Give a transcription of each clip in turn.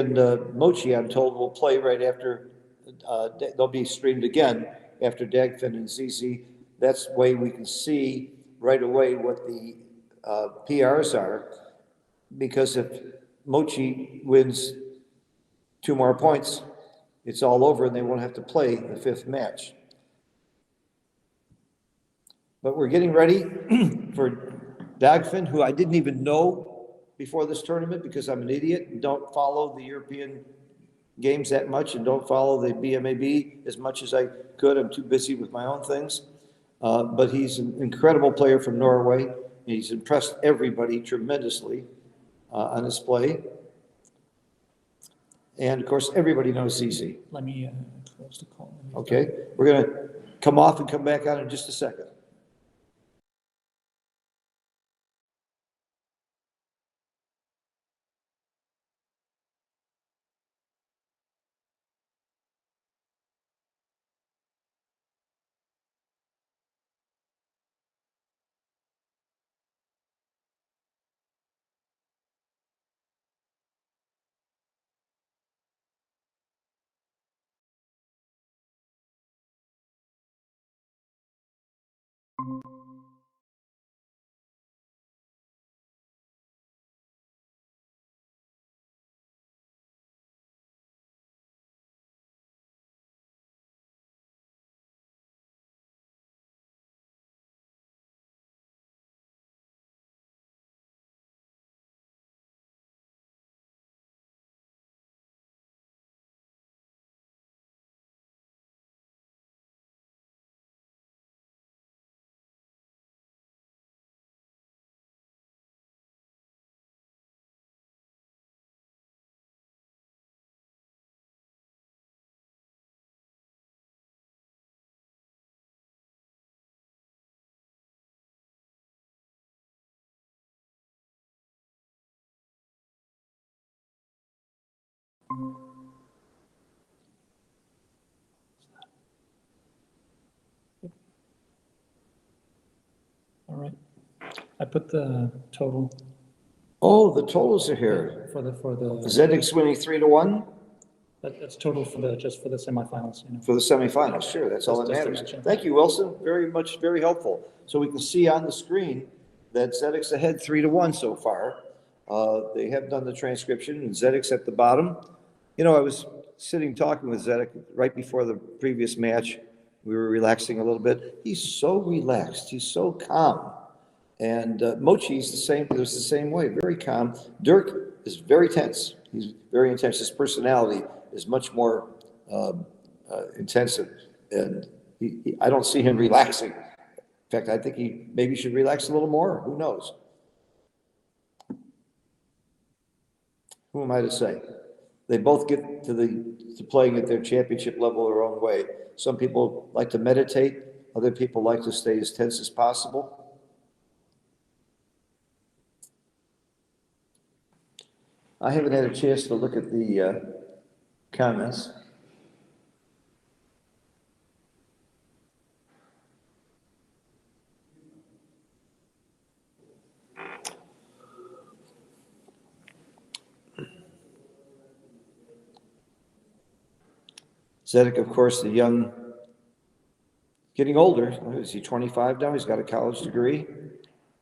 And Mochi, I'm told, will play right after, they'll be streamed again after Dagfinn and Zizi. That's the way we can see right away what the PRs are, because if Mochi wins 2 more points, it's all over and they won't have to play the 5th match. But we're getting ready for Dagfinn, who I didn't even know before this tournament because I'm an idiot and don't follow the European games that much and don't follow the BMAB as much as I could. I'm too busy with my own things. But he's an incredible player from Norway. He's impressed everybody tremendously on his play. And of course, everybody knows Zizi. Let me close the call. Okay, we're going to come off and come back on in just a second. All right. I put the total. Oh, the totals are here. For the Zdenek's winning 3-1. That's total for the just for the semifinals. You know. For the semifinals, sure. That's all that matters. Thank you, Wilson. Very helpful. So we can see on the screen that Zdenek's ahead 3-1 so far. They have done the transcription, and Zdenek's at the bottom. You know, I was sitting talking with Zdenek right before the previous match. We were relaxing a little bit. He's so relaxed. He's so calm. And Mochi's the same. It was the same way. Very calm. Dirk is very tense. He's very intense. His personality is much more intensive, and I don't see him relaxing. In fact, I think he maybe should relax a little more. Who knows? Who am I to say? They both get to playing at their championship level their own way. Some people like to meditate. Other people like to stay as tense as possible. I haven't had a chance to look at the comments. Zdenek, of course, the young, getting older. Is he 25 now? He's got a college degree.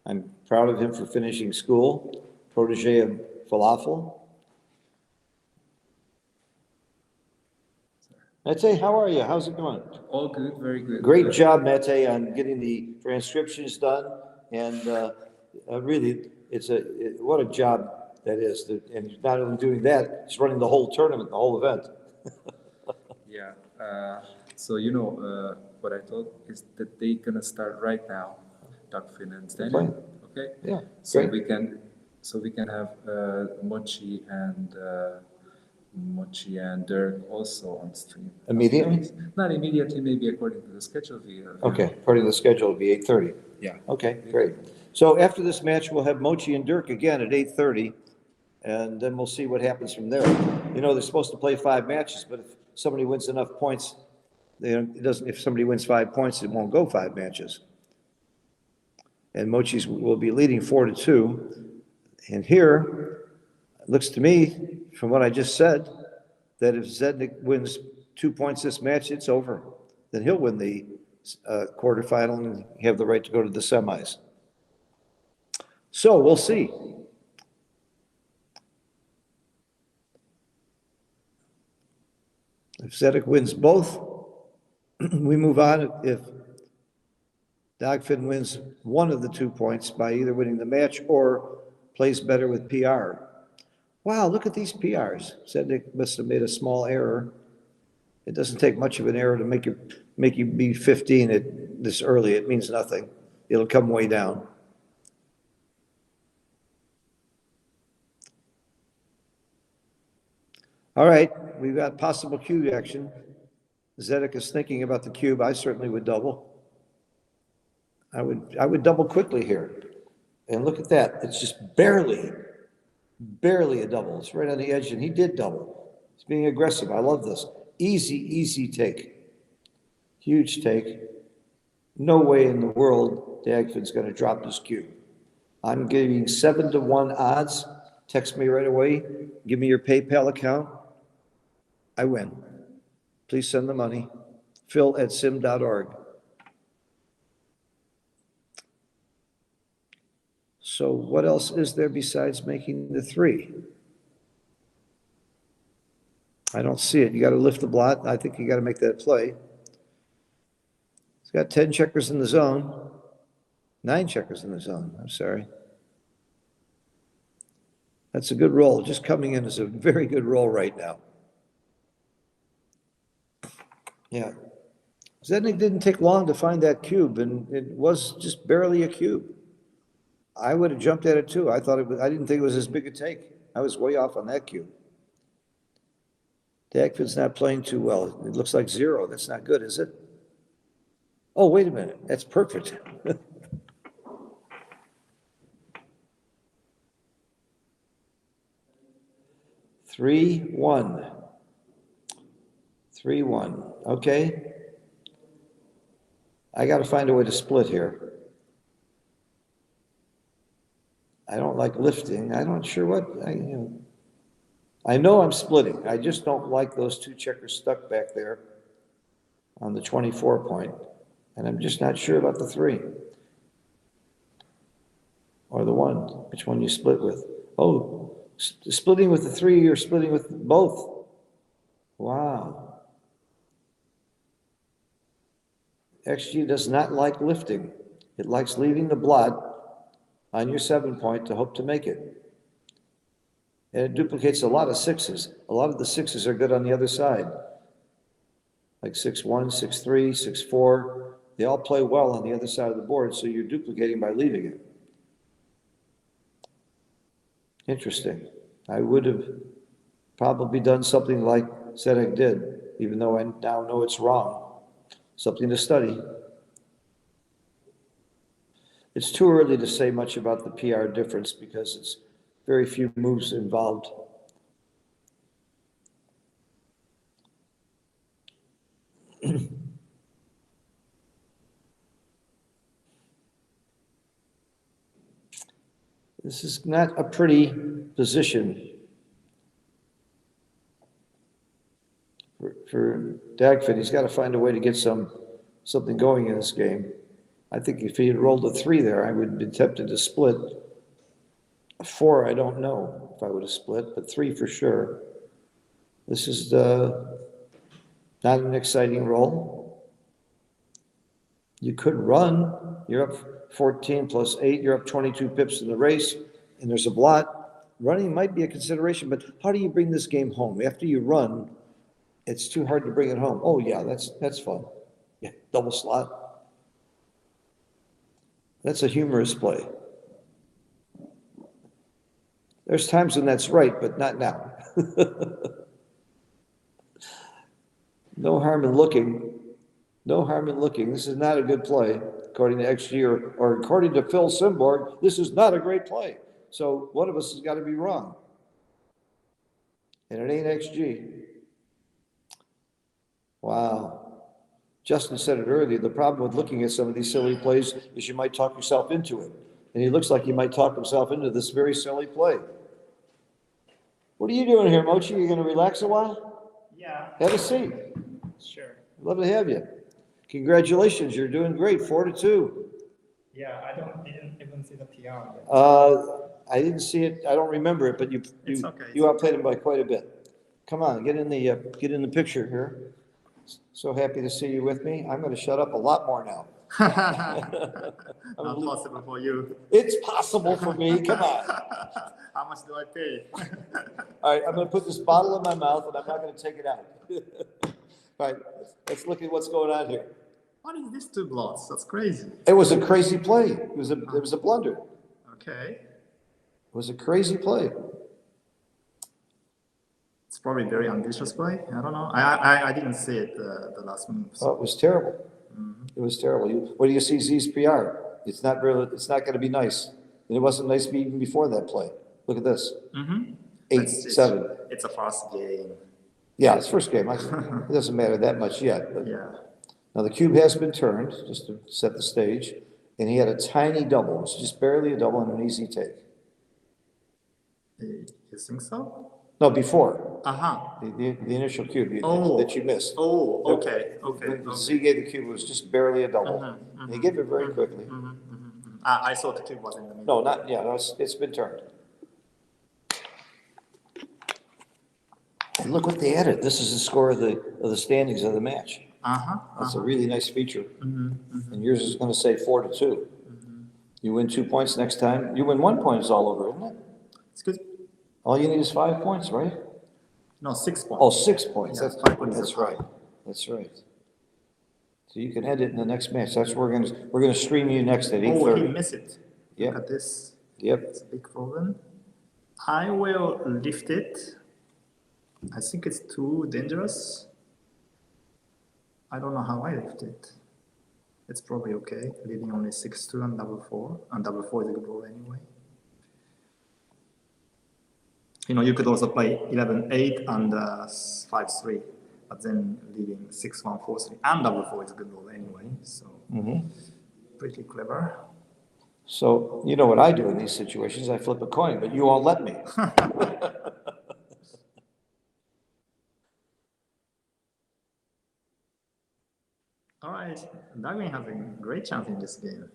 I'm proud of him for finishing school. Protege of Falafel. Mete, how are you? How's it going? All good, very good. Great job, Mete, on getting the transcriptions done. And really, what a job that is. And not only doing that, he's running the whole tournament, the whole event. Yeah. So, you know, what I thought is that they're going to start right now, Dagfinn and Zdenek. Okay? Yeah, So great. we can have Mochi and Dirk also on stream. Immediately? Not immediately, maybe according to the schedule. Okay, according to the schedule, it'll be 8:30. Yeah. Okay, great. So after this match, we'll have Mochi and Dirk again at 8:30, and then we'll see what happens from there. You know, they're supposed to play 5 matches, but if somebody wins enough points, if somebody wins 5 points, it won't go 5 matches. And Mochi's will be leading 4-2. And here, looks to me, from what I just said, that if Zdenek wins 2 points this match, it's over. Then he'll win the quarterfinal and have the right to go to the semis. So we'll see. If Zdenek wins both, we move on. If Dagfinn wins one of the 2 points by either winning the match or plays better with PR. Wow, look at these PRs. Zdenek must have made a small error. It doesn't take much of an error to make you be 15 this early. It means nothing. It'll come way down. All right, we've got possible cube action. Zdenek is thinking about the cube. I certainly would double. I would double quickly here. And look at that. It's just barely a double. It's right on the edge, and he did double. He's being aggressive. I love this. Easy take. Huge take. No way in the world Dagfinn's going to drop this cube. I'm giving 7-to-1 odds. Text me right away. Give me your PayPal account. I win. Please send the money. phil@sim.org. So what else is there besides making the 3? I don't see it. You got to lift the blot. I think you got to make that play. It's got 10 checkers in the zone. 9 checkers in the zone. I'm sorry. That's a good roll. Just coming in is a very good roll right now. Yeah. Zdenek didn't take long to find that cube, and it was just barely a cube. I would have jumped at it too. I didn't think it was as big a take. I was way off on that cube. Dagfinn's not playing too well. It looks like 0. That's not good, is it? Oh, wait a minute. That's perfect. Three, one. 3-1. Okay. I got to find a way to split here. I don't like lifting. I'm not sure what. I know I'm splitting. I just don't like those 2 checkers stuck back there on the 24 point. And I'm just not sure about the 3. Or the 1, which one you split with. Oh, splitting with the 3 or splitting with both. Wow. XG does not like lifting. It likes leaving the blot on your 7 point to hope to make it. And it duplicates a lot of 6s. A lot of the 6s are good on the other side. Like 6-1, 6-3, 6-4. They all play well on the other side of the board, so you're duplicating by leaving it. Interesting. I would have probably done something like Zdenek did, even though I now know it's wrong. Something to study. It's too early to say much about the PR difference because it's very few moves involved. This is not a pretty position for Dagfinn. He's got to find a way to get something going in this game. I think if he had rolled a 3 there, I would have been tempted to split. A 4, I don't know if I would have split, but 3 for sure. This is not an exciting roll. You could run. You're up 14 plus 8. You're up 22 pips in the race, and there's a blot. Running might be a consideration, but how do you bring this game home? After you run, it's too hard to bring it home. Oh, yeah, that's fun. Yeah, double slot. That's a humorous play. There's times when that's right, but not now. No harm in looking. No harm in looking. This is not a good play, according to XG, or according to Phil Simborg, this is not a great play. So one of us has got to be wrong. And it ain't XG. Wow. Justin said it earlier, the problem with looking at some of these silly plays is you might talk yourself into it. And he looks like he might talk himself into this very silly play. What are you doing here, Mochi? You gonna relax a while? Yeah, Have a seat. sure. Love to have you. Congratulations, you're doing great, 4-2. Yeah, didn't even see the PR yet. I didn't see it, I don't remember it, but It's okay, it's you outplayed him by quite a bit. Come on, get in the picture here. So happy to see you with me. I'm gonna shut up a lot more now. Not possible for you. It's possible for me, come on. How much do I pay? All right, I'm gonna put this bottle in my mouth and I'm not gonna take it out. All right, let's look at what's going on here. What is this 2 blots? That's crazy. It was a crazy play. It was a blunder. Okay. It was a crazy play. It's probably a very ambitious play. I don't know. I didn't see it the last move. Oh, it was terrible. It was terrible. What do you see Z's PR? It's not going to be nice. And it wasn't nice even before that play. Look at this. 8-7. It's a fast game. Yeah, it's first game. It doesn't matter that much yet. But Yeah. now the cube has been turned, just to set the stage. And he had a tiny double. It's just barely a double and an easy take. You think so? No, before. Uh-huh. The initial cube that you missed. Oh, okay. When Z gave the cube, it was just barely a double. And he gave it very quickly. I saw the cube was in the middle. No, not, yeah, no, it's been turned. And look what they added. This is the score of the standings of the match. That's a really nice feature. And yours is gonna say 4-2. You win 2 points next time. You win 1 point, it's all over, isn't it? It's good. All you need is 5 points, right? No, 6 points. Oh, 6 points. Yeah, That's 5 points That's is right. That's right. So you can end it in the next match. That's where we're gonna stream you next at Oh, he 8:30. missed it. Yep. Look at this. Yep. It's a big problem. I will lift it. I think it's too dangerous. I don't know how I lift it. It's probably okay. Leaving only 6-2 and double 4. And double 4 is a good roll anyway. You know, you could also play 11-8 and 5-3. But then leaving 6-1, 4-3 and double 4 is a good roll anyway. So pretty clever. So you know what I do in these situations? I flip a coin, but you won't let me. All right, Dagfinn has a great chance in this game.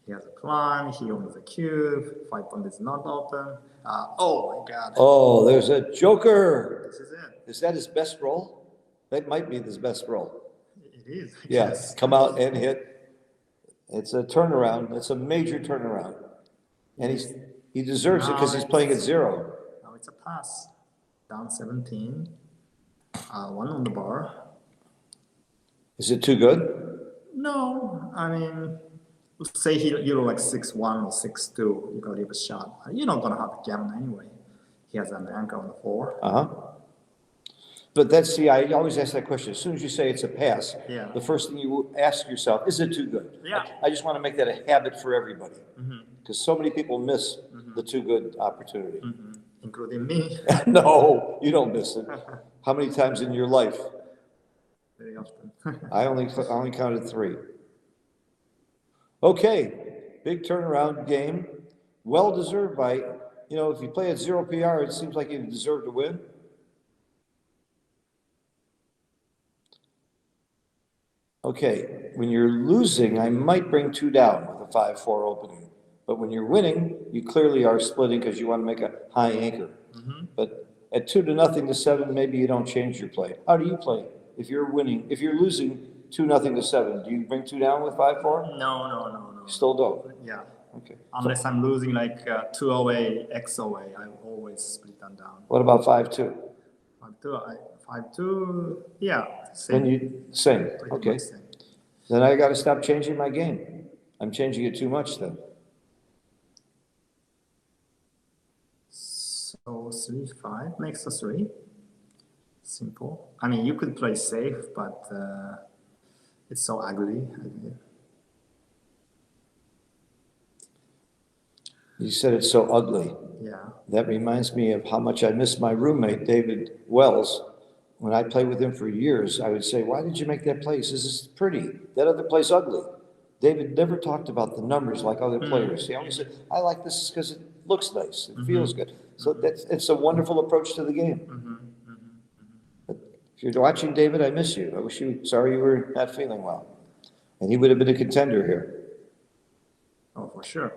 He has a climb, he owns a cube, 5 point is not open. Oh my god. Oh, there's a joker. This is it. Is that his best roll? That might be his best roll. It is. I Yeah, guess. come out and hit. It's a turnaround. It's a major turnaround. And he deserves it because he's playing at 0. Now it's a pass. Down 17. 1 on the bar. Is it too good? No, I mean, say you're like 6-1 or 6-2, you gotta give a shot. You're not gonna have a gammon anyway. He has an anchor on the 4. But that's, see, I always ask that question. As soon as you say it's a pass, Yeah. the first thing you ask yourself, is it too good? Yeah. I just want to make that a habit for everybody. Because so many people miss the too good opportunity. Including me. No, you don't miss it. How many times in your life? Very often. I only counted 3. Okay, big turnaround game. Well deserved by, you know, if you play at 0 PR, it seems like you deserve to win. Okay, when you're losing, I might bring 2 down with a 5-4 opening. But when you're winning, you clearly are splitting because you want to make a high anchor. But at 2-0 to 7, maybe you don't change your play. How do you play? If you're winning, if you're losing 2-0 to 7, do you bring 2 down with 5-4? No. Still don't. Yeah. Okay. Unless I'm losing like 2 away, X away, I always split them down. What about 5-2? 5-2, yeah, Then same. same. Pretty Okay. much same. Then I got to stop changing my game. I'm changing it too much then. So 3-5 makes a 3. Simple. I mean, you could play safe, but it's so ugly. You said it's so ugly. Yeah. That reminds me of how much I miss my roommate, David Wells. When I played with him for years, I would say, why did you make that play? He says, this is pretty. That other play's ugly. David never talked about the numbers like other players. He always said, I like this because it looks nice. It feels good. So it's a wonderful approach to the game. If you're watching, David, I miss you. Sorry you were not feeling well. And he would have been a contender here. Oh, for sure.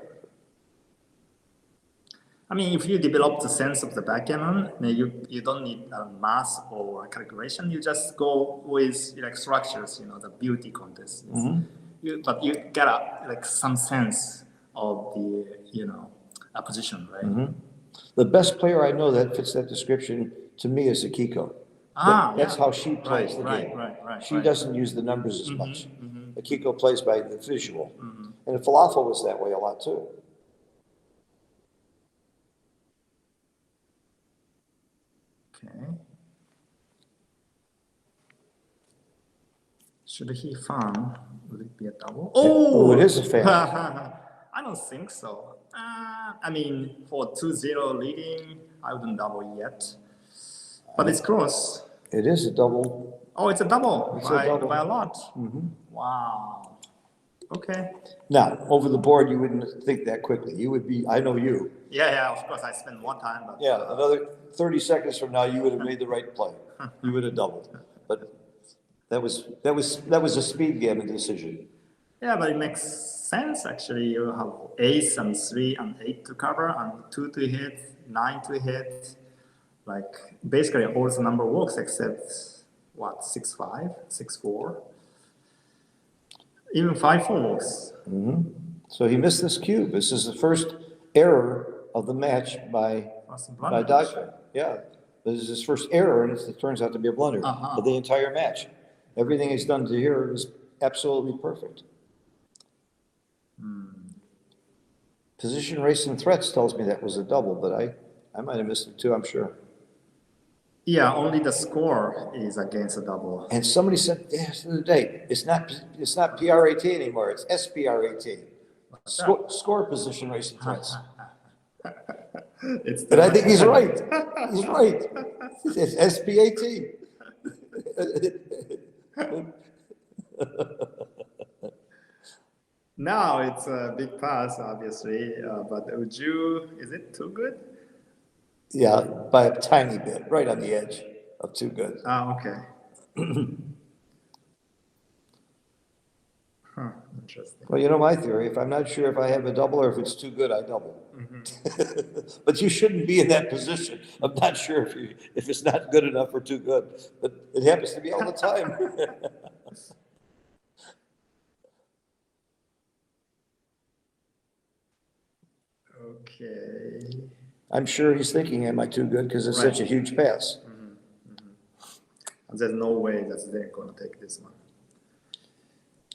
I mean, if you develop the sense of the backgammon, you don't need math or calculation. You just go with like structures, the beauty contest. But you get some sense of the a position, right? The best player I know that fits that description to me is Akiko. That's how she plays the game. Right. She doesn't use the numbers as much. Akiko plays by the visual. And Falafel was that way a lot too. Okay. Should he farm? Would it be a double? Oh, it is a fan. I don't think so. I mean, for 2-0 leading, I wouldn't double yet. But it's close. It is a double. Oh, it's a double. It's a double. By a lot. Wow. Okay. Now, over the board, you wouldn't think that quickly. You would be, I know you. Yeah, of course, I spend more time. But, Yeah, another 30 seconds from now, you would have made the right play. You would have doubled. But that was a speed gammon decision. Yeah, but it makes sense actually. You have ace and 3 and 8 to cover and 2 to hit, 9 to hit. Like basically all the number works except what, 6-5, 6-4. Even 5-4 works. So he missed this cube. This is the first error of the match by Dagfinn. Yeah, this is his first error, and it turns out to be a blunder of the entire match. Everything he's done to here is absolutely perfect. Position, race, and threats tells me that was a double, but I might have missed it too, I'm sure. Yeah, only the score is against a double. And somebody said the other day, it's not PRAT anymore, it's SPRAT. Score, position, race, and threats. But I think he's right. He's right. It's SPAT. Now it's a big pass, obviously, but is it too good? Yeah, by a tiny bit, right on the edge of too good. Okay. Interesting. Well, you know my theory. If I'm not sure if I have a double or if it's too good, I double. But you shouldn't be in that position. I'm not sure if it's not good enough or too good, but it happens to be all the time. Okay. I'm sure he's thinking, am I too good? Because it's such a huge pass. There's no way that they're going to take this one.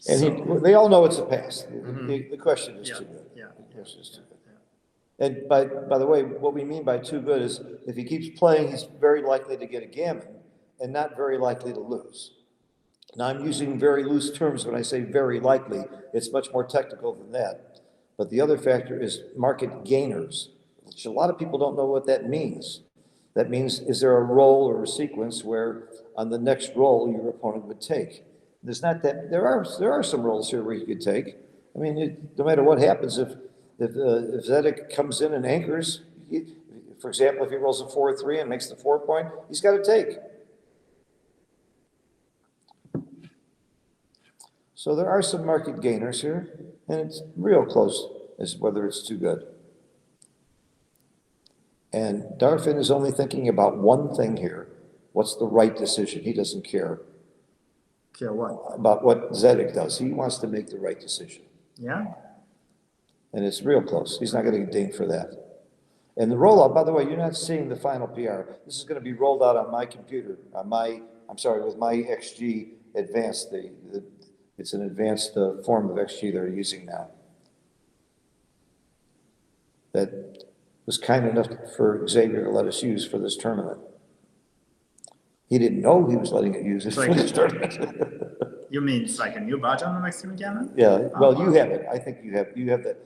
And they all know it's a pass. The question is too good. Yeah. The question is too good. And by the way, what we mean by too good is if he keeps playing, he's very likely to get a gammon and not very likely to lose. Now, I'm using very loose terms when I say very likely. It's much more technical than that. But the other factor is market gainers, which a lot of people don't know what that means. That means, is there a roll or a sequence where on the next roll your opponent would take? There's not that. There are some rolls here where you could take. I mean, no matter what happens, if Zdenek comes in and anchors, for example, if he rolls a 4-3 and makes the 4 point, he's got to take. So there are some market gainers here, and it's real close as whether it's too good. And Dagfinn is only thinking about one thing here. What's the right decision? He doesn't care. Care what? About what Zdenek does. He wants to make the right decision. Yeah. And it's real close. He's not going to get dinged for that. And the rollout, by the way, you're not seeing the final PR. This is going to be rolled out on my computer, with my XG Advanced. It's an advanced form of XG they're using now. That was kind enough for Xavier to let us use for this tournament. He didn't know he was letting it use it for this tournament. You mean it's like a new version of Extreme Gammon? Yeah, well, you have it. I think you have the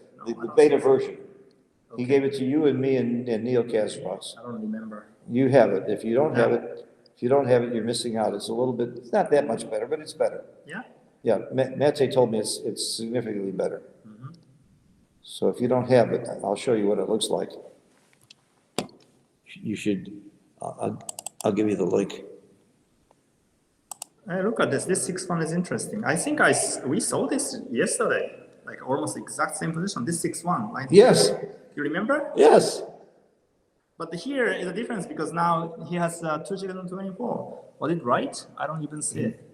beta version. Okay. He gave it to you and me and Neil Kazaros. I don't remember. You have it. If you don't have it, you're missing out. It's a little bit, it's not that much better, but it's better. Yeah? Yeah, Mate told me it's significantly better. So if you don't have it, I'll show you what it looks like. you should, I'll give you the link. Hey, look at this. This 6-1 is interesting. I think we saw this yesterday, like almost exact same position. This 6-1, right? Yes, You remember? yes. But here is a difference because now he has 2 chickens and 24. Was it right? I don't even see it.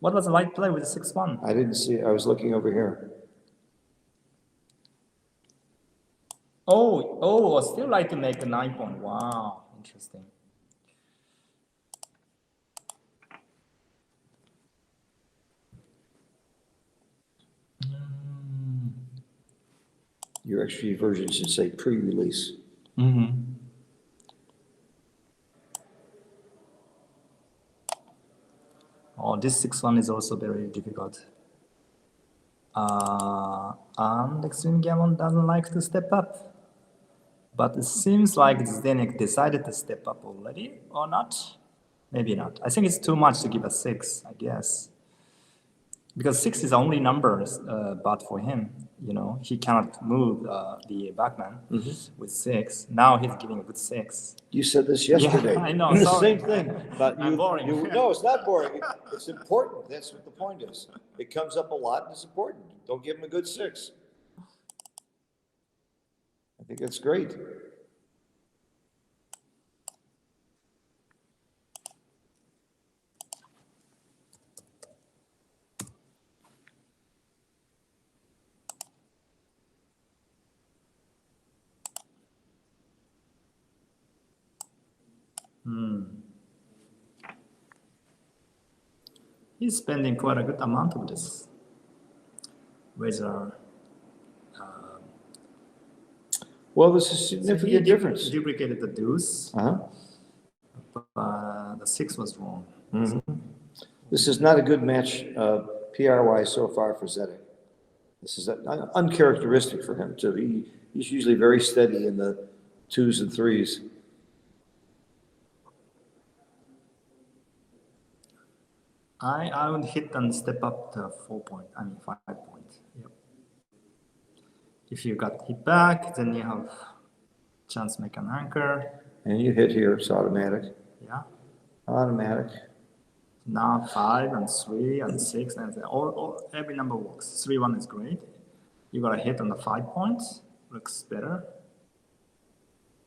What was the right play with the 6-1? I didn't see it. I was looking over here. Oh, still like to make a 9 point. Wow, interesting. Your XG version should say pre-release. Mm-hmm. Oh, this 6-1 is also very difficult. And Extreme Gammon doesn't like to step up. But it seems like Zdenek decided to step up already, or not? Maybe not. I think it's too much to give a 6, I guess. Because 6 is the only number, but for him, you know, he cannot move the backman with 6. Now he's giving a good 6. You said this yesterday. Yeah, I know, The sorry. same thing. But I'm boring. No, it's not boring. It's important. That's what the point is. It comes up a lot and it's important. Don't give him a good 6. I think that's great. He's spending quite a good amount of this. Whether Well, there's a significant difference. duplicated the deuce, Uh-huh. but the 6 was wrong. This is not a good match PR-wise so far for Zdenek. This is uncharacteristic for him too. He's usually very steady in the 2s and 3s. I would hit and step up to 5 point. Yep. If you got hit back, then you have chance to make an anchor. And you hit here, it's automatic. Yeah. Automatic. Now 5 and 3 and 6 and every number works. 3-1 is great. You got a hit on the 5 points. Looks better.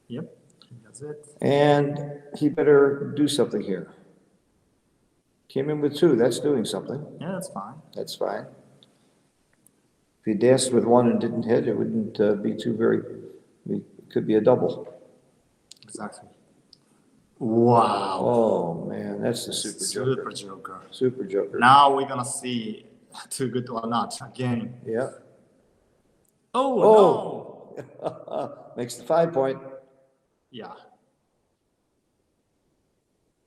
Yep, that's it. And he better do something here. Came in with 2, that's doing something. Yeah, that's fine. That's fine. If he danced with 1 and didn't hit, it wouldn't be too it could be a double. Exactly. Wow. Oh, man, that's the super joker. Super joker. Super joker. Now we're gonna see too good or not again. Yeah. Oh, no. Makes the 5 point. Yeah.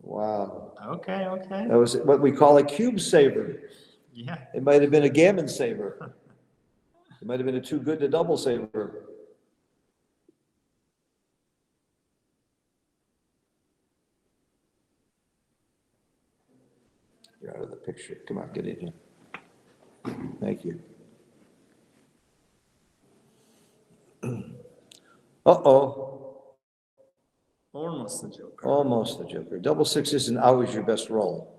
Wow. Okay. That was what we call a cube saver. Yeah. It might have been a gammon saver. It might have been a too good to double saver. You're out of the picture. Come on, get in here. Thank you. Uh-oh. Almost a joker. Almost the joker. Double 6 isn't always your best roll.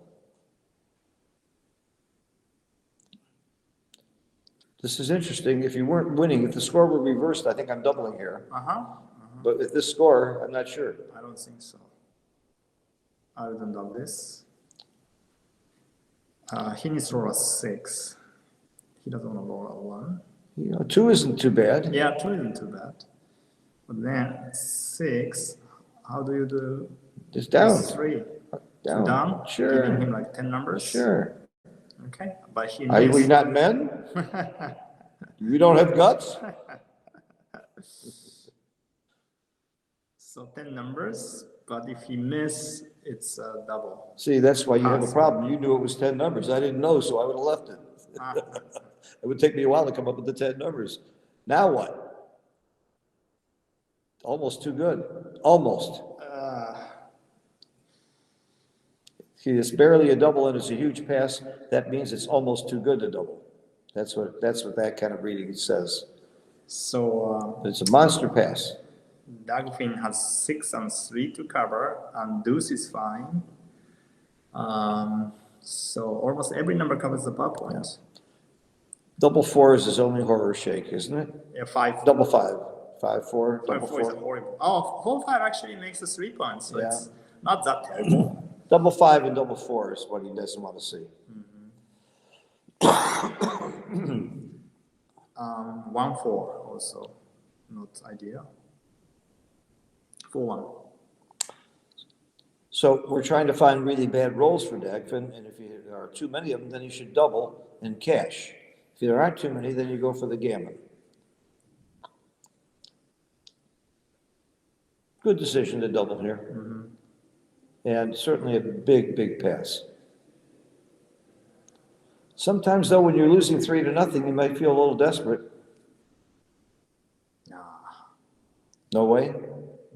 This is interesting. If you weren't winning, if the score were reversed, I think I'm doubling here. But with this score, I'm not sure. I don't think so. I wouldn't double this. He needs to roll a 6. He doesn't want to roll a 1. You know, 2 isn't too bad. Yeah, 2 isn't too bad. But then 6, how do you do? Just down. 3. Down. Down? Sure. Giving him like 10 numbers? Sure. Okay. But he Are needs... we not men? You don't have guts? So 10 numbers, but if he miss, it's a double. See, that's why you have a problem. You knew it was 10 numbers. I didn't know, so I would have left it. It would take me a while to come up with the 10 numbers. Now what? Almost too good. Almost. See, it's barely a double and it's a huge pass. That means it's almost too good to double. That's what that kind of reading says. So It's a monster pass. Dagfinn has 6 and 3 to cover, and deuce is fine. So almost every number covers the power point. Double four is his only horror shake, isn't it? Yeah, 5. Double five. 5-4, Five, double four is four. horrible. Oh, 4-5 actually makes a 3 points, so Yeah. it's not that terrible. Double five and double four is what he doesn't want to see. 1-4 also not ideal. 4-1. So we're trying to find really bad rolls for Dagfinn, and if there are too many of them, then you should double and cash. If there aren't too many, then you go for the gammon. Good decision to double here. And certainly a big, big pass. Sometimes though, when you're losing 3-0, you might feel a little desperate. Nah. No way?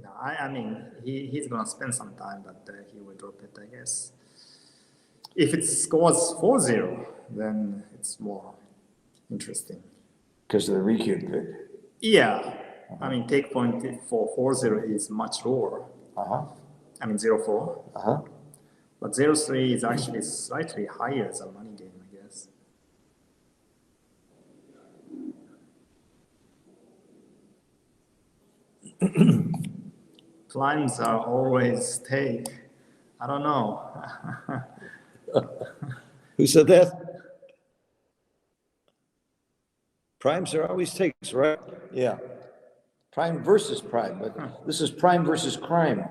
No, I mean, he's gonna spend some time, but he will drop it, I guess. If it scores 4-0, then it's more interesting. Because of the recube big. Yeah, I mean, take point for 4-0 is much lower. I mean, 0-4. But 0-3 is actually slightly higher as a money game, I guess. Primes are always take. I don't know. Who said that? Primes are always takes, right? Yeah. Prime versus prime, but this is prime versus crime.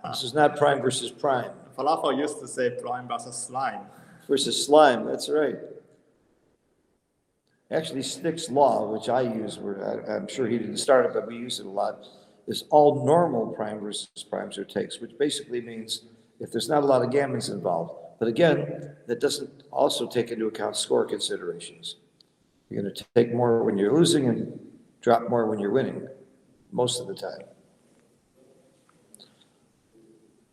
This is not prime versus prime. Falafel used to say prime versus slime. Versus slime, that's right. Actually, Stick's law, which I use, I'm sure he didn't start it, but we use it a lot, is all normal prime versus primes are takes, which basically means if there's not a lot of gammons involved. But again, that doesn't also take into account score considerations. You're going to take more when you're losing and drop more when you're winning, most of the time.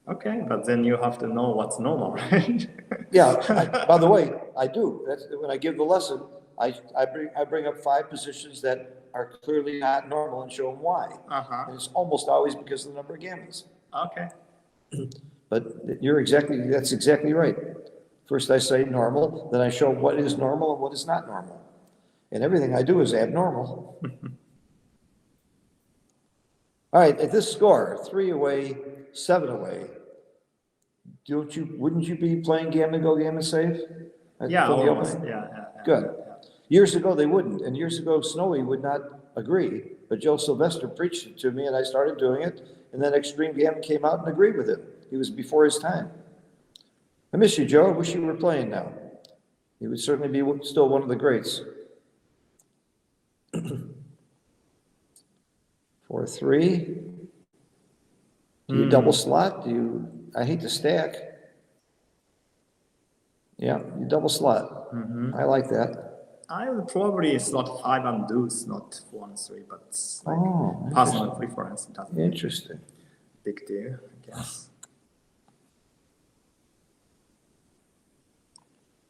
Okay, but then you have to know what's normal, right? Yeah, by the way, I do. That's when I give the lesson, I bring up 5 positions that are clearly not normal and show them why. And it's almost always because of the number of gammons. Okay. But that's exactly right. First I say normal, then I show what is normal and what is not normal. And everything I do is abnormal. All right, at this score, 3 away, 7 away, wouldn't you be playing gammon go, gammon save? Yeah, For the almost. opening? Yeah. Good. Years ago, they wouldn't, and years ago, Snowy would not agree, but Joe Sylvester preached it to me, and I started doing it, and then Extreme Gammon came out and agreed with him. He was before his time. I miss you, Joe. I wish you were playing now. He would certainly be still one of the greats. 4-3. Do you double slot? I hate to stack. Yeah, you double slot. I like that. I would probably slot 5 and deuce, not 4 and 3, but it's like Oh, personal preference. It doesn't Interesting. big deal, I guess.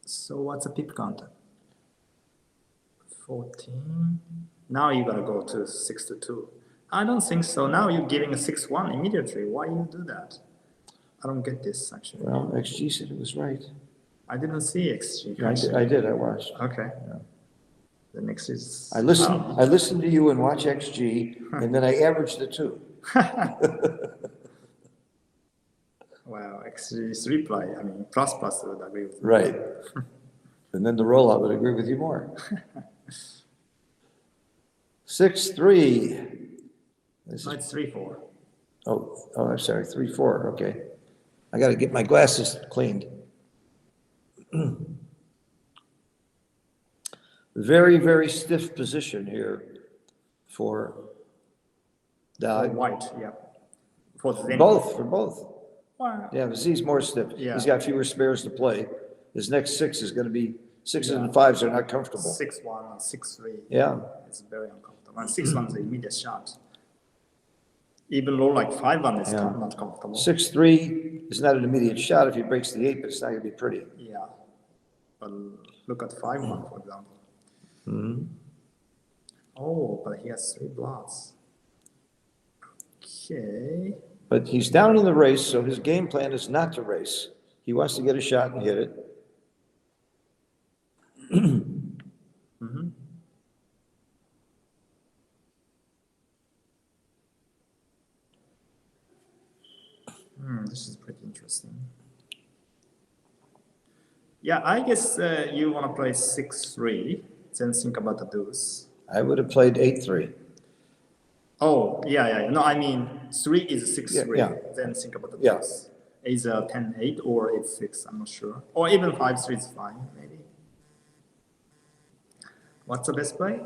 So what's a pip counter? 14. Now you gotta go to 6-2. I don't think so. Now you're giving a 6-1 immediately. Why you do that? I don't get this actually. Well, XG said it was right. I didn't see XG. I did, I watched. Okay. The next is. I listened to you and watch XG, and then I averaged the two. Well, XG's reply, I mean, plus would agree with you. Right. And then the rollout would agree with you more. 6-3. No, it's 3-4. Oh, I'm sorry, 3-4, okay. I gotta get my glasses cleaned. Very, very stiff position here for For white, yeah. For Zdenek. for both. Wow. Yeah, but Z's more stiff. Yeah. He's got fewer spares to play. His next 6 is gonna be, 6s and 5s are not comfortable. 6-1 and 6-3. Yeah. It's very uncomfortable. And 6-1 is the immediate shot. Even though like 5-1 is not comfortable. 6-3 is not an immediate shot if he breaks the 8, but it's not gonna be pretty. Yeah. But look at 5-1, for example. Oh, but he has 3 blots. Okay. But he's down in the race, so his game plan is not to race. He wants to get a shot and hit it. This is pretty interesting. Yeah, I guess you want to play 6-3, then think about the deuce. I would have played 8-3. Oh, yeah. No, I mean, 3 is 6-3, Yeah. then think about the Yeah. deuce. Either 10-8 or 8-6, I'm not sure. Or even 5-3 is fine, maybe. What's the best play?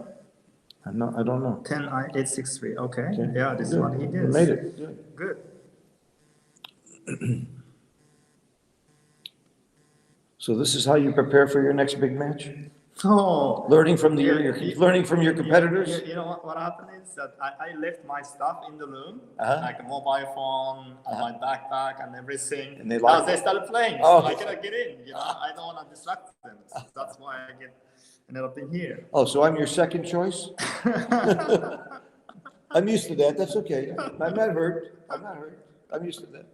I don't know. 10-8-6-3, okay. Okay. Yeah, this is Good. what he You did. made it. Good. Good. So this is how you prepare for your next big match? Oh, Learning from the learning from your yeah, competitors? you know what happened is that I left my stuff in the room, Uh-huh. like a mobile phone, my backpack, and everything. And they Now locked they it? started playing, Oh. so I cannot get in. I don't want to distract them. So that's why I ended up in here. Oh, so I'm your second choice? I'm used to that. That's okay. I'm not hurt. I'm used to that.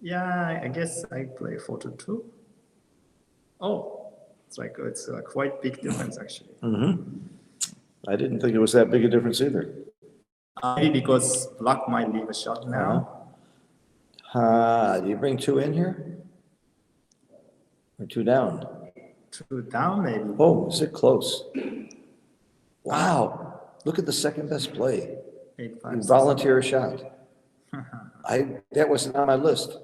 Yeah, I guess I play 4-2. Oh, it's a quite big difference actually. I didn't think it was that big a difference either. Maybe because black might leave a shot now. Do you bring 2 in here? Or 2 down? 2 down maybe. Oh, is it close? Wow, look at the second best play. 8, 5, You 6. volunteer a shot. That wasn't on my list.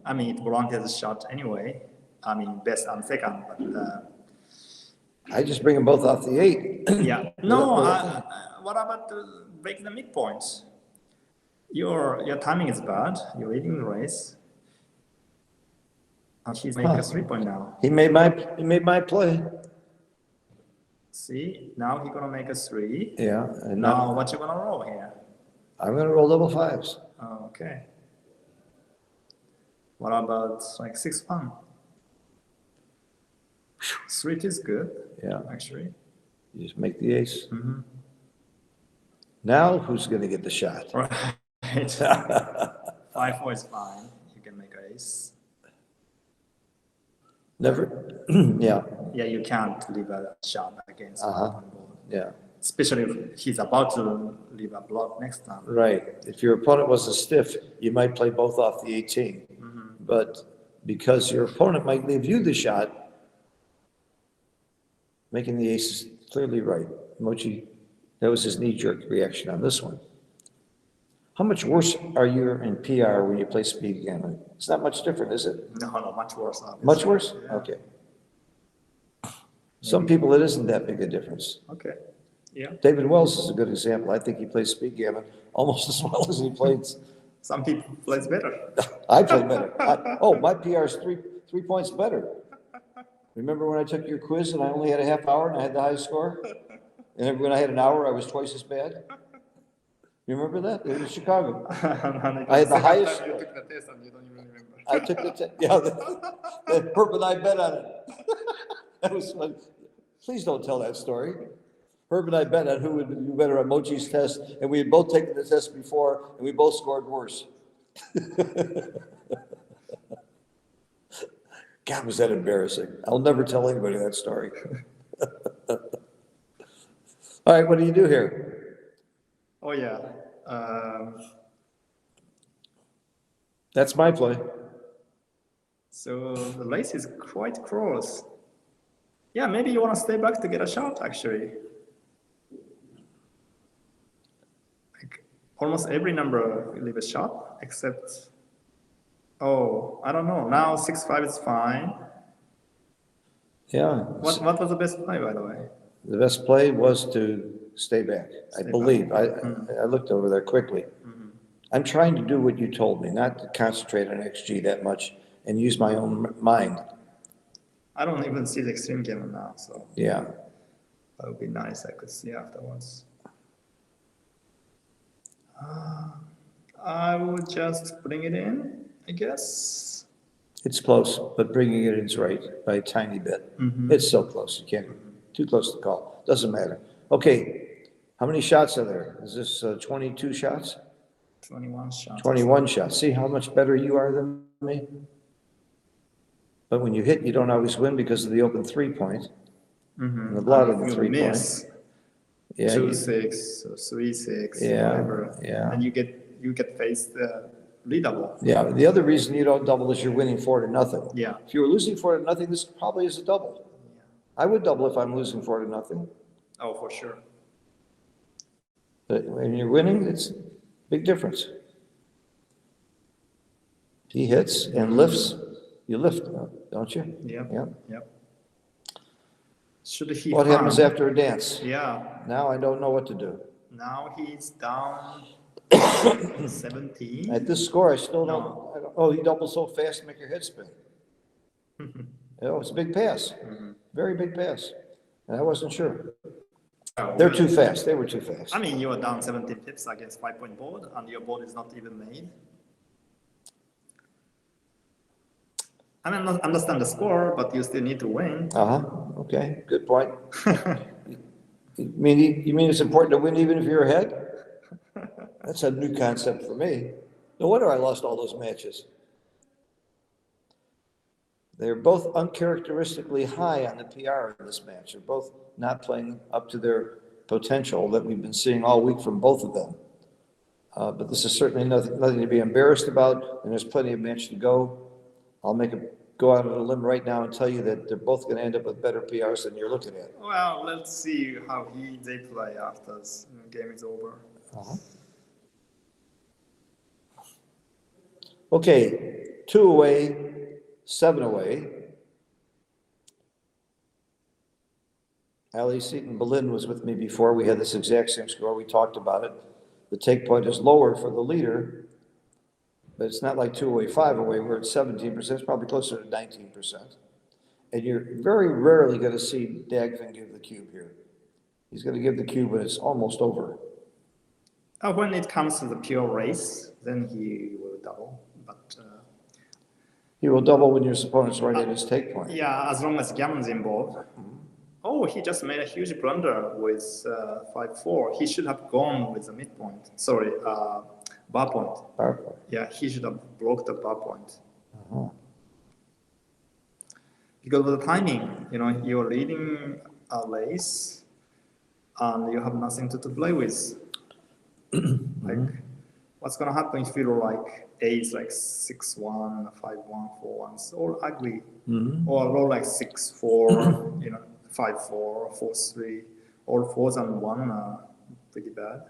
I mean, it volunteers a shot anyway. I mean, best and second, but I just bring them both off the 8. yeah. No, what about breaking the midpoints? Your timing is bad. You're leading the race. And he's making a 3-point now. He made my play. See, now he's gonna make a 3. Yeah, and Now, what you gonna roll here? I'm gonna roll double 5s. Oh, okay. What about like 6-1? 3 is good. Yeah. Actually. You just make the ace. Now, who's gonna get the shot? Right. 5-4 is fine. You can make ace. Never, yeah, Yeah, you can't leave a shot against one board. yeah, Especially if he's about to leave a block next time. right. If your opponent was a stiff, you might play both off the 18. But because your opponent might leave you the shot, making the ace is clearly right. Mochi, that was his knee-jerk reaction on this one. How much worse are you in PR when you play speed gambling? It's not much different, is it? No, much worse. Obviously. Much worse? Yeah. Okay. Some people, it isn't that big a difference. Okay. Yeah. David Wells is a good example. I think he plays speed gambling almost as well as he plays. Some people plays better. I play better. My PR is 3 points better. Remember when I took your quiz and I only had a half hour and I had the highest score? And when I had an hour, I was twice as bad? You remember that? It was in Chicago. I had the highest. You took the test and you don't even remember. I took the test. Yeah, Herb and I bet on it. That was fun. Please don't tell that story. Herb and I bet on who would do better on Mochi's test, and we had both taken the test before, and we both scored worse. God, was that embarrassing. I'll never tell anybody that story. All right, what do you do here? Oh, yeah. That's my play. So the lace is quite close. Yeah, maybe you want to stay back to get a shot, actually. Like almost every number will leave a shot, except, oh, I don't know. Now 6-5 is fine. Yeah. What was the best play, by the way? The best play was to stay back, I believe. I looked over there quickly. I'm trying to do what you told me, not to concentrate on XG that much and use my own mind. I don't even see the extreme game now, so Yeah. that would be nice. I could see afterwards. I would just bring it in, I guess. It's close, but bringing it in's right by a tiny bit. It's so close, you can't, too close to call, doesn't matter. Okay, how many shots are there? Is this 22 shots? 21 shots. 21 shots. See how much better you are than me? But when you hit, you don't always win because of the open 3-point. And the blood of the You 3-point. miss Yeah, 2-6 or 3-6, Yeah, whatever. yeah. And you get faced leadable. yeah, the other reason you don't double is you're winning 4-0. Yeah. If you were losing 4-0, this probably is a double. I would double if I'm losing 4-0. Oh, for sure. But when you're winning, it's a big difference. He hits and lifts, you lift, don't you? Yep. Yeah. Yep. Should he What find- happens after a dance? Yeah. Now I don't know what to do. Now he's down 17. At this score, I still don't, oh, he doubles so fast to make your head spin. It's a big pass, very big pass. And I wasn't sure. They're too fast, they were too fast. I mean, you are down 17 pips against 5-point board, and your board is not even made. I mean, I understand the score, but you still need to win. Okay, good point. You mean it's important to win even if you're ahead? That's a new concept for me. No wonder I lost all those matches. They're both uncharacteristically high on the PR in this match. They're both not playing up to their potential that we've been seeing all week from both of them. But this is certainly nothing to be embarrassed about, and there's plenty of match to go. I'll go out on a limb right now and tell you that they're both going to end up with better PRs than you're looking at. Well, let's see how they play after the game is over. Okay, 2 away, 7 away. Ali Seaton Berlin was with me before. We had this exact same score. We talked about it. The take point is lower for the leader, but it's not like 2 away, 5 away. We're at 17%. It's probably closer to 19%. And you're very rarely going to see Dagfinn give the cube here. He's going to give the cube when it's almost over. When it comes to the pure race, then he will double. But He will double when your opponent's right at his take point. yeah, as long as Gammon's involved. Oh, he just made a huge blunder with 5-4. He should have gone with the midpoint. Sorry, bar point. Bar point. Yeah, he should have blocked the bar point. Because of the timing, you're leading a race and you have nothing to play with. Like, what's going to happen if you like ace like 6-1, 5-1, 4-1? It's all ugly. Or roll like 6-4, 5-4, 4-3. All 4s and 1 are pretty bad.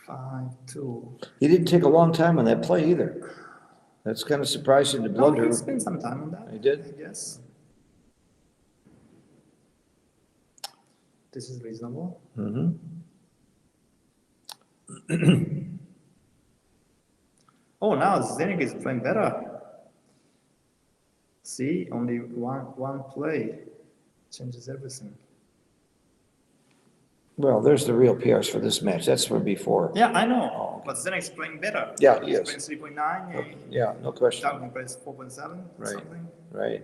5-2. He didn't take a long time on that play either. That's kind of surprising to blunder. No, he spent some time on that. He did? I guess. This is reasonable. Oh, now Zdenek is playing better. See, only one play changes everything. Well, there's the real PRs for this match. That's from before. Yeah, I know, but Zdenek's playing better. Yeah, he He's is. playing 3.9. Yeah, no question. Dagfinn plays 4.7 or Right. something. Right.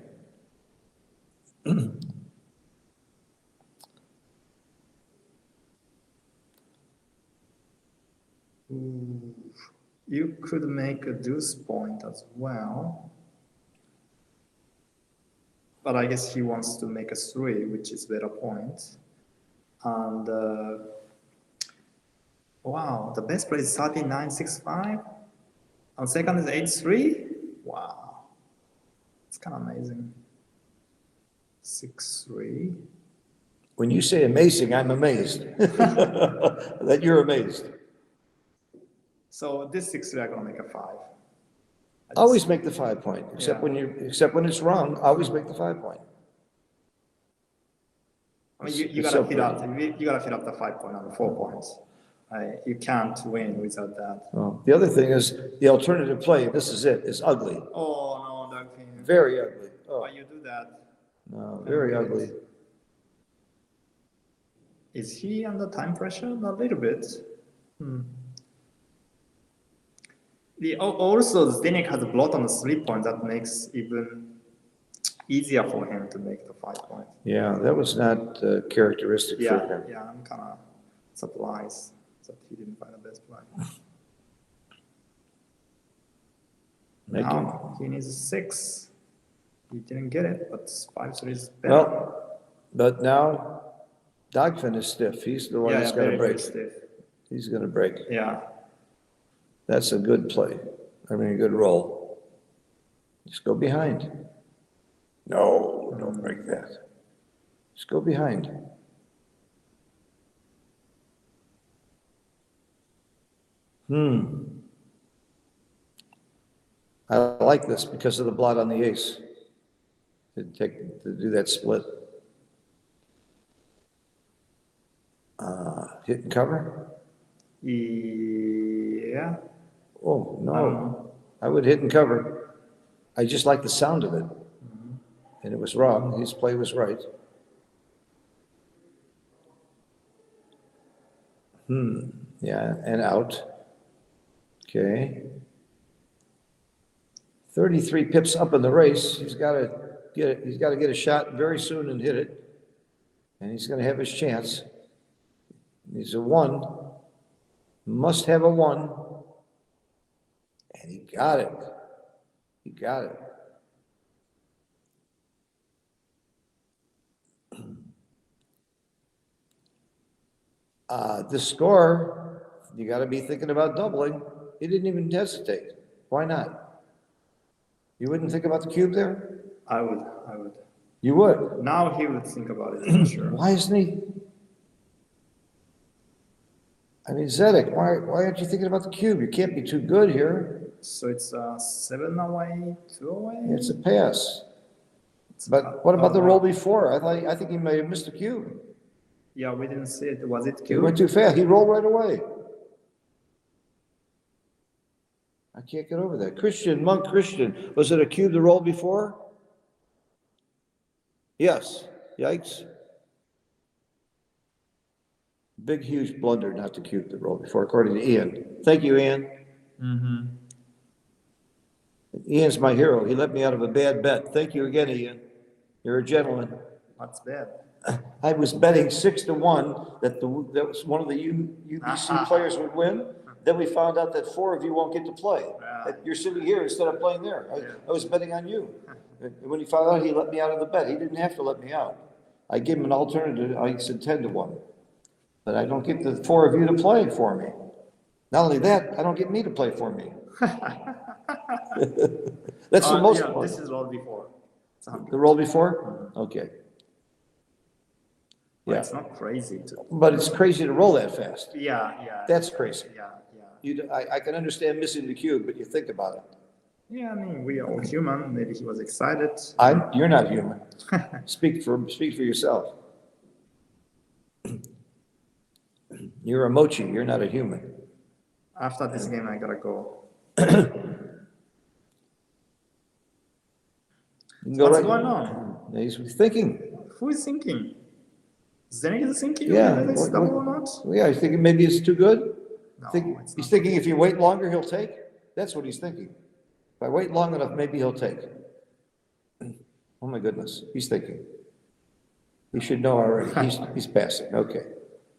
You could make a deuce point as well. But I guess he wants to make a 3, which is better point. And wow, the best play is 39.65. And second is 8-3. Wow, it's kind of amazing. 6-3. When you say amazing, I'm amazed that you're amazed. So this 6-3, I'm gonna make a 5. Always make the 5 point, except Yeah. except when it's wrong. Always make the 5 point. I mean, you It's gotta so fill up. You gotta fill up the 5 point and the 4 points. You can't win without that. Oh, the other thing is the alternative play. This is it. Is ugly. Oh no, Dagfinn. Very ugly. Oh, Why you do that? no, very ugly. Is he under time pressure? A little bit. Also, Zdenek has a blot on the 3 points that makes even easier for him to make the 5 points. Yeah, that was not characteristic for Yeah, him. yeah, I'm kind of surprised that he didn't find the best play. Now he needs a 6. He didn't get it, but 5-3 is better. Well, but now Dagfinn is stiff. He's the one that's going to break. Stiff. He's going to break. Yeah. That's a good play. I mean, a good roll. Just go behind. No, don't break that. Just go behind. I like this because of the blot on the ace. To do that split. Hit and cover? Yeah. Oh, no. I would hit and cover. I just like the sound of it. And it was wrong. His play was right. Yeah, and out. Okay. 33 pips up in the race. He's got to get it. He's got to get a shot very soon and hit it. And he's going to have his chance. He's a 1. Must have a 1. And he got it. He got it. The score, you got to be thinking about doubling. He didn't even hesitate. Why not? You wouldn't think about the cube there? I would. You would? Now he would think about it, for sure. Why isn't he? I mean, Zdenek, why aren't you thinking about the cube? You can't be too good here. So it's 7 away, 2 away? It's a pass. But what about the roll before? I think he may have missed the cube. Yeah, we didn't see it. Was it He cube? went too fast. He rolled right away. I can't get over that. Monk Christian, was it a cube to roll before? Yes. Yikes. Big, huge blunder not to cube the roll before, according to Ian. Thank you, Ian. Ian's my hero. He let me out of a bad bet. Thank you again, Ian. You're a gentleman. What's bad? I was betting 6-1 that was one of the UBC players would win. Then we found out that 4 of you won't get to play. That you're sitting here instead of playing there. I was betting on you. And when he found out, he let me out of the bet. He didn't have to let me out. I gave him an alternative. I said 10-1. But I don't get the 4 of you to play for me. Not only that, I don't get me to play for me. That's the most one. This is roll before. The roll before? Okay. Well, Yeah. it's not crazy. But it's crazy to roll that fast. Yeah. That's crazy. Yeah. I can understand missing the cube, but you think about it. Yeah, I mean, we are all human. Maybe he was excited. You're not human. Speak for yourself. You're a mochi. You're not a human. After this game, I gotta go. What's going on? He's thinking. Who is thinking? Zdenek is thinking? Yeah. Whether it's double or not? Yeah, he's thinking maybe it's too good. No, it's He's not. thinking if you wait longer, he'll take. That's what he's thinking. If I wait long enough, maybe he'll take. Oh my goodness, he's thinking. He should know already. He's passing. Okay.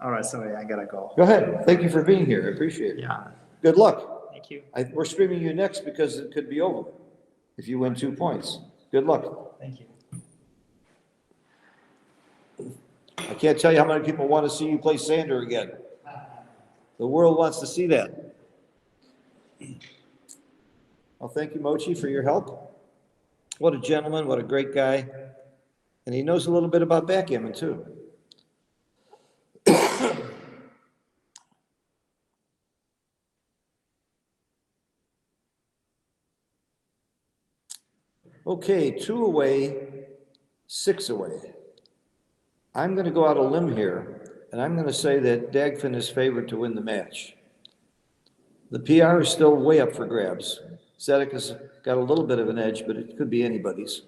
All right, sorry, I gotta go. Go ahead. Thank you for being here. I appreciate it. Yeah. Good luck. Thank you. We're streaming you next because it could be over if you win 2 points. Good luck. Thank you. I can't tell you how many people want to see you play Sander again. The world wants to see that. Well, thank you, Mochi, for your help. What a gentleman, what a great guy. And he knows a little bit about backgammon, too. Okay, 2 away, 6 away. I'm going to go out a limb here, and I'm going to say that Dagfinn is favored to win the match. The PR is still way up for grabs. Zdenek has got a little bit of an edge, but it could be anybody's.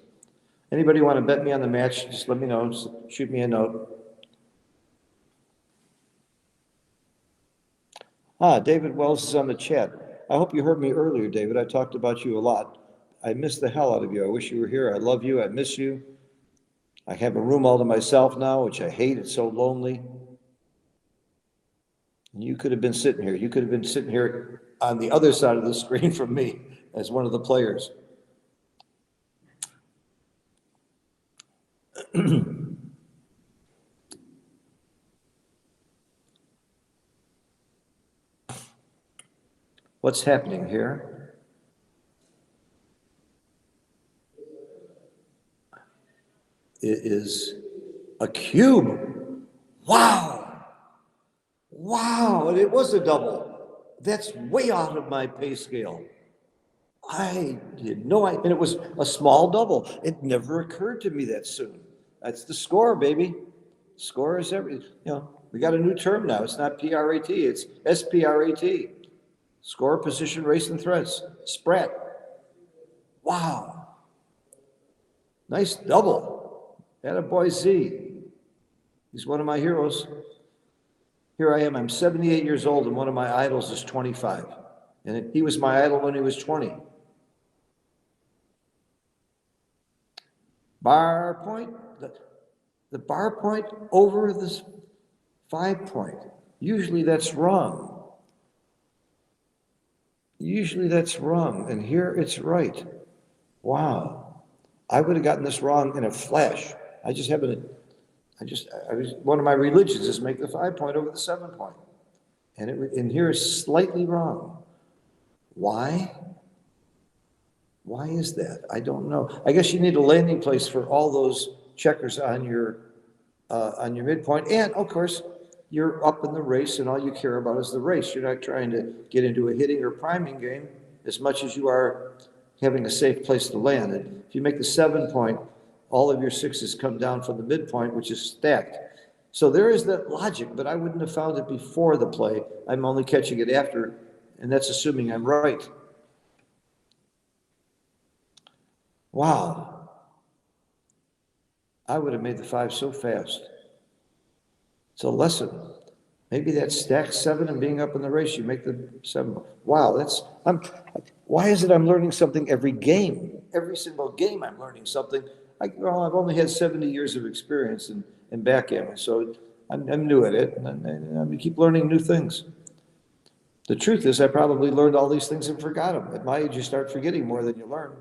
Anybody want to bet me on the match, just let me know. Just shoot me a note. David Wells is on the chat. I hope you heard me earlier, David. I talked about you a lot. I miss the hell out of you. I wish you were here. I love you. I miss you. I have a room all to myself now, which I hate. It's so lonely. And you could have been sitting here. You could have been sitting here on the other side of the screen from me as one of the players. What's happening here? It is a cube. Wow. Wow, and it was a double. That's way out of my pay scale. I did no idea, and it was a small double. It never occurred to me that soon. That's the score, baby. Score is everything. We got a new term now. It's not PRAT, it's SPRAT. Score, position, race, and threats. Sprat. Wow. Nice double. Attaboy Z. He's one of my heroes. Here I am, I'm 78 years old, and one of my idols is 25. And he was my idol when he was 20. Bar point, the bar point over this 5 point. Usually that's wrong. Usually that's wrong, and here it's right. Wow. I would have gotten this wrong in a flash. I was, one of my religions is make the 5 point over the 7 point. And here is slightly wrong. Why? Why is that? I don't know. I guess you need a landing place for all those checkers on your midpoint. And of course, you're up in the race and all you care about is the race. You're not trying to get into a hitting or priming game as much as you are having a safe place to land. And if you make the 7 point, all of your sixes come down from the midpoint, which is stacked. So there is that logic, but I wouldn't have found it before the play. I'm only catching it after, and that's assuming I'm right. Wow. I would have made the 5 so fast. It's a lesson. Maybe that stack 7 and being up in the race, you make the 7. Wow, why is it I'm learning something every game? Every single game I'm learning something. I've only had 70 years of experience in backgammon, so I'm new at it, and I keep learning new things. The truth is, I probably learned all these things and forgot them. At my age, you start forgetting more than you learn.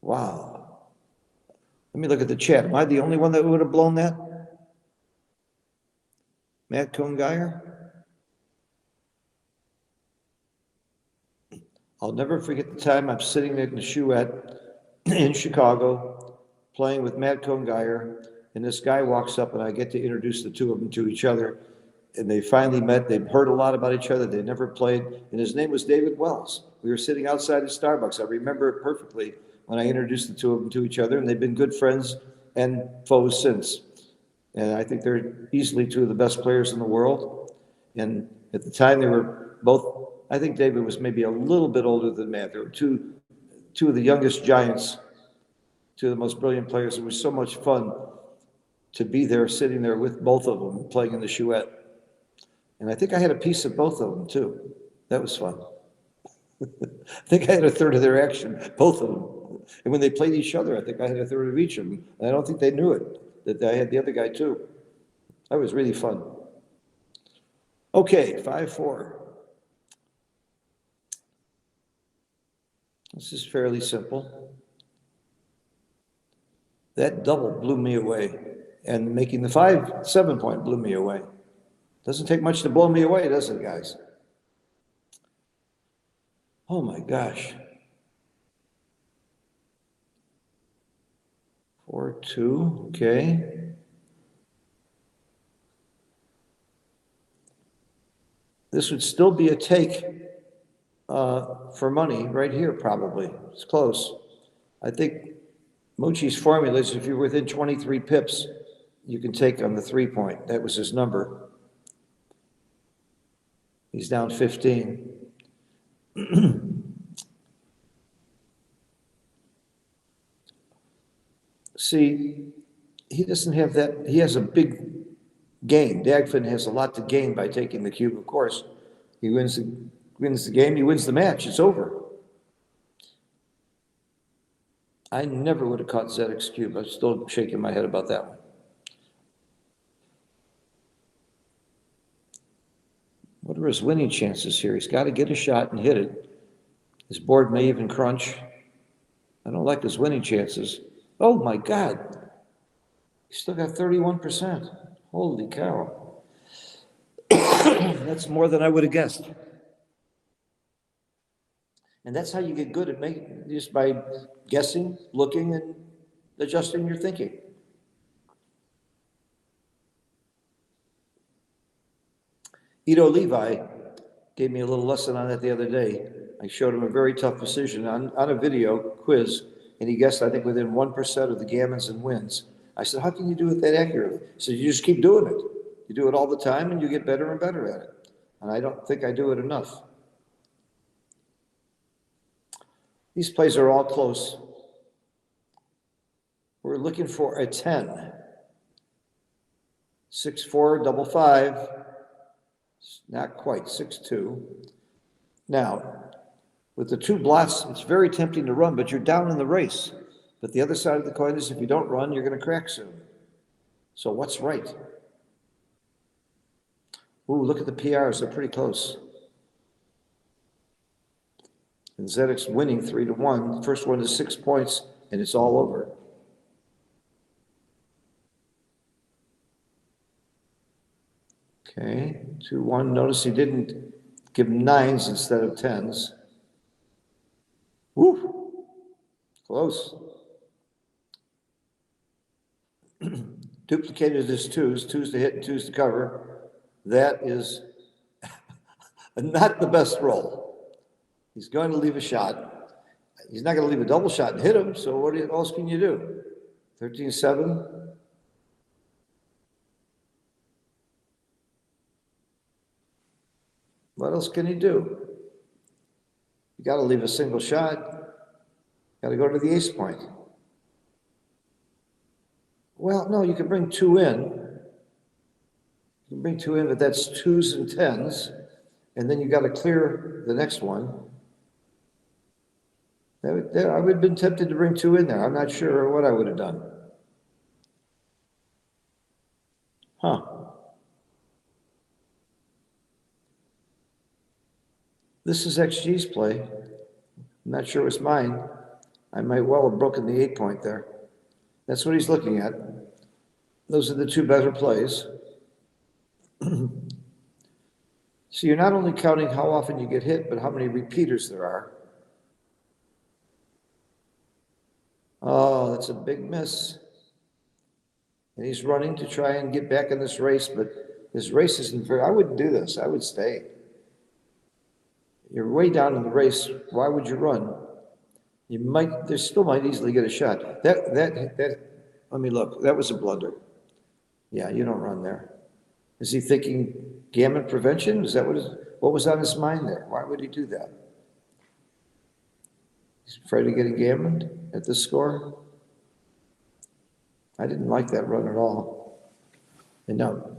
Wow. Let me look at the chat. Am I the only one that would have blown that? Matt Cohn-Geyer? I'll never forget the time I'm sitting in the Chouette in Chicago playing with Matt Cohn-Geyer, and this guy walks up and I get to introduce the two of them to each other. And they finally met. They'd heard a lot about each other. They never played. And his name was David Wells. We were sitting outside of Starbucks. I remember it perfectly when I introduced the two of them to each other, and they've been good friends and foes since. And I think they're easily two of the best players in the world. And at the time, they were both, I think David was maybe a little bit older than Matt. They were two of the youngest giants, two of the most brilliant players. It was so much fun to be there, sitting there with both of them, playing in the Chouette. And I think I had a piece of both of them, too. That was fun. I think I had a third of their action, both of them. And when they played each other, I think I had a third of each of them. And I don't think they knew it, that I had the other guy too. That was really fun. Okay, 5-4. This is fairly simple. That double blew me away. And making the 5-7 point blew me away. Doesn't take much to blow me away, does it, guys? Oh my gosh. 4-2, okay. This would still be a take for money right here, probably. It's close. I think Mochi's formula is if you're within 23 pips, you can take on the 3 point. That was his number. He's down 15. See, he doesn't have that. He has a big gain. Dagfinn has a lot to gain by taking the cube, of course. He wins the game, he wins the match, it's over. I never would have caught Zdek's cube. I'm still shaking my head about that one. What are his winning chances here? He's got to get a shot and hit it. His board may even crunch. I don't like his winning chances. Oh my God. He's still got 31%. Holy cow. That's more than I would have guessed. And that's how you get good at making, just by guessing, looking, and adjusting your thinking. Ito Levi gave me a little lesson on that the other day. I showed him a very tough decision on a video quiz, and he guessed, I think, within 1% of the gammons and wins. I said, how can you do it that accurately? He said, you just keep doing it. You do it all the time, and you get better and better at it. And I don't think I do it enough. These plays are all close. We're looking for a 10. 6-4, double 5. Not quite, 6-2. Now, with the two blots, it's very tempting to run, but you're down in the race. But the other side of the coin is if you don't run, you're going to crack soon. So what's right? Ooh, look at the PRs, they're pretty close. And Zdek's winning 3-1. The first one is 6 points, and it's all over. Okay, 2-1. Notice he didn't give him 9s instead of 10s. Woo, close. Duplicated his 2s, 2s to hit and 2s to cover. That is not the best roll. He's going to leave a shot. He's not going to leave a double shot and hit him, so what else can you do? 13-7. What else can he do? You got to leave a single shot. Got to go to the ace point. Well, no, you can bring 2 in. You can bring 2 in, but that's 2s and 10s. And then you got to clear the next one. I would have been tempted to bring 2 in there. I'm not sure what I would have done. Huh. This is XG's play. I'm not sure it's mine. I might well have broken the 8 point there. That's what he's looking at. Those are the 2 better plays. So you're not only counting how often you get hit, but how many repeaters there are. Oh, that's a big miss. And he's running to try and get back in this race, but this race isn't very, I wouldn't do this. I would stay. You're way down in the race. Why would you run? You might, there still might easily get a shot. Let me look. That was a blunder. Yeah, you don't run there. Is he thinking gammon prevention? Is that what was on his mind there? Why would he do that? He's afraid of getting gammoned at this score? I didn't like that run at all. And now,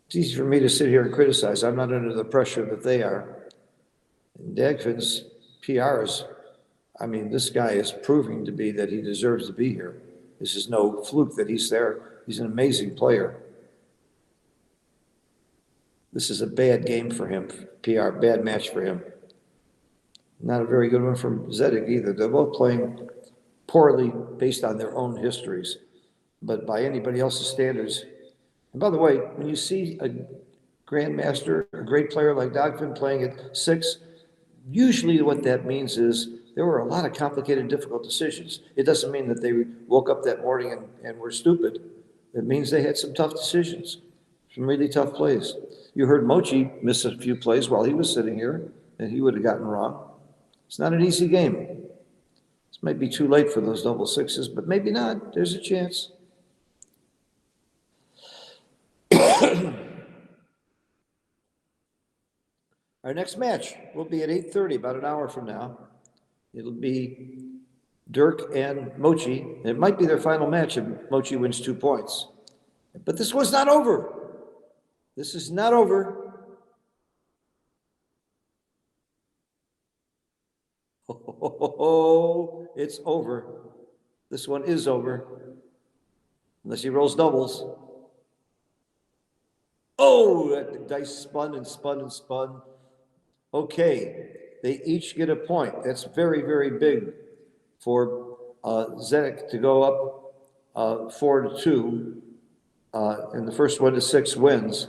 it's easy for me to sit here and criticize. I'm not under the pressure that they are. And Dagfinn's PRs, I mean, this guy is proving to be that he deserves to be here. This is no fluke that he's there. He's an amazing player. This is a bad game for him, PR, bad match for him. Not a very good one from Zdenek either. They're both playing poorly based on their own histories, but by anybody else's standards. And by the way, when you see a grandmaster, a great player like Dagfinn playing at 6, usually what that means is there were a lot of complicated, difficult decisions. It doesn't mean that they woke up that morning and were stupid. It means they had some tough decisions, some really tough plays. You heard Mochi miss a few plays while he was sitting here, and he would have gotten wrong. It's not an easy game. This might be too late for those double 6s, but maybe not. There's a chance. Our next match will be at 8:30, about an hour from now. It'll be Dirk and Mochi. It might be their final match if Mochi wins 2 points. But this was not over. This is not over. Oh, it's over. This one is over. Unless he rolls doubles. Oh, that dice spun and spun and spun. Okay, they each get a point. That's very, very big for Zdenek to go up 4-2. And the first one to 6 wins.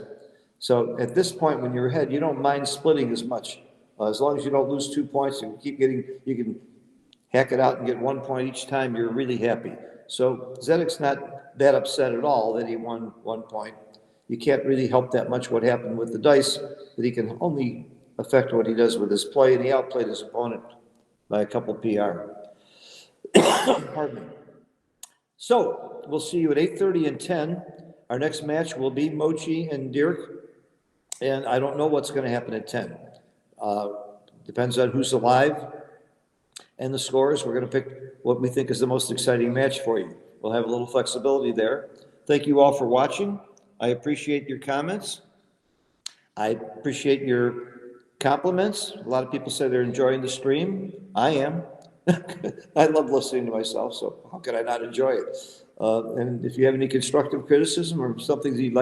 So at this point, when you're ahead, you don't mind splitting as much. As long as you don't lose 2 points, you can hack it out and get 1 point each time, you're really happy. So Zdenek's not that upset at all that he won 1 point. You can't really help that much what happened with the dice, that he can only affect what he does with his play, and he outplayed his opponent by a couple PR. Pardon me. So we'll see you at 8:30 and 10. Our next match will be Mochi and Dirk, and I don't know what's going to happen at 10. Depends on who's alive and the scores. We're going to pick what we think is the most exciting match for you. We'll have a little flexibility there. Thank you all for watching. I appreciate your comments. I appreciate your compliments. A lot of people say they're enjoying the stream. I am. I love listening to myself, so how could I not enjoy it? And if you have any constructive criticism or something that you'd like